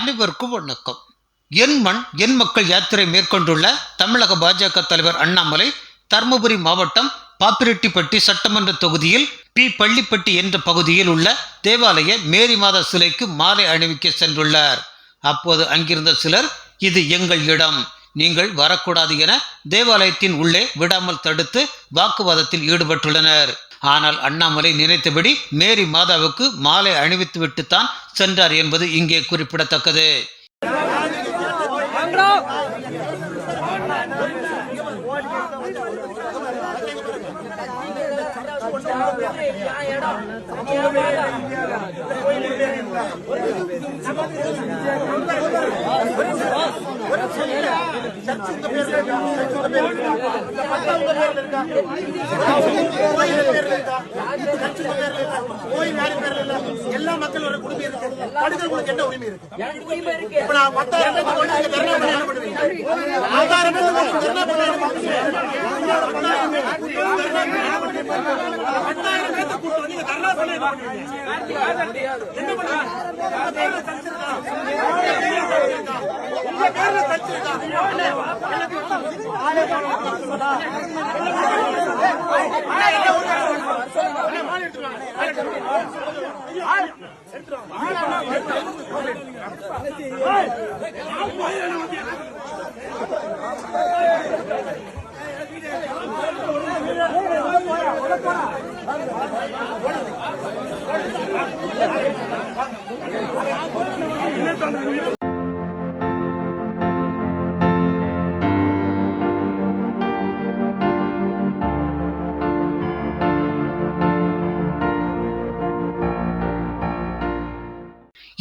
அனைவருக்கும் வணக்கம். என் மண் என் மக்கள் யாத்திரை மேற்கொண்டுள்ள தமிழக பாஜக தலைவர் அண்ணாமலை தர்மபுரி மாவட்டம் பாப்பிரெட்டிப்பட்டி சட்டமன்ற தொகுதியில் பி பள்ளிப்பட்டி என்ற பகுதியில் உள்ள தேவாலய மேரி மாதா சிலைக்கு மாலை அணிவிக்க சென்றுள்ளார். அப்போது அங்கிருந்த சிலர், இது எங்கள் இடம், நீங்கள் வரக்கூடாது என தேவாலயத்தின் உள்ளே விடாமல் தடுத்து வாக்குவாதத்தில் ஈடுபட்டுள்ளனர். ஆனால் அண்ணாமலை நினைத்தபடி மேரி மாதாவுக்கு மாலை அணிவித்துவிட்டுத்தான் சென்றார் என்பது இங்கே குறிப்பிடத்தக்கது. எல்லா மக்களோட குடும்பம் இருக்கு. படுக்கிறவங்களுக்கு என்ன உரிமை இருக்கு?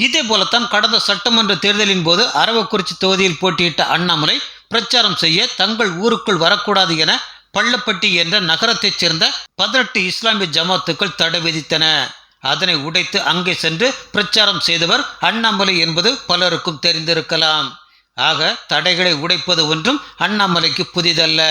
இதே போலத்தான் கடந்த சட்டமன்ற தேர்தலின் போது அரவக்குறிச்சி தொகுதியில் போட்டியிட்ட அண்ணாமலை பிரச்சாரம் செய்ய தங்கள் ஊருக்குள் வரக்கூடாது என பள்ளப்பட்டி என்ற நகரத்தைச் சேர்ந்த 18 இஸ்லாமிய ஜமாத்துக்கள் தடை விதித்தன. அதனை உடைத்து அங்கே சென்று பிரச்சாரம் செய்தவர் அண்ணாமலை என்பது பலருக்கும் தெரிந்திருக்கலாம். ஆக தடைகளை உடைப்பது ஒன்றும் அண்ணாமலைக்கு புதிதல்ல.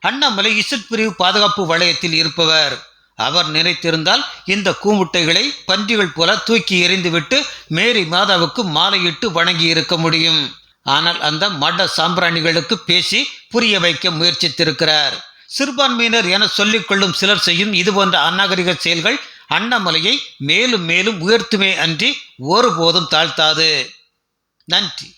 அண்ணாமலை இசட் பிரிவு பாதுகாப்பு வளையத்தில் இருப்பவர். அவர் நினைத்திருந்தால் இந்த கூமுட்டைகளை பன்றிகள் போல தூக்கி எறிந்துவிட்டு மேரி மாதாவுக்கு மாலையிட்டு வணங்கி இருக்க முடியும். ஆனால் அந்த மட சாம்பிராணிகளுக்கு பேசி புரிய வைக்க முயற்சித்திருக்கிறார். சிறுபான்மையினர் என சொல்லிக்கொள்ளும் சிலர் செய்யும் இதுபோன்ற அநாகரிக செயல்கள் அண்ணாமலையை மேலும் மேலும் உயர்த்துமே அன்றி ஒருபோதும் தாழ்த்தாது. நன்றி.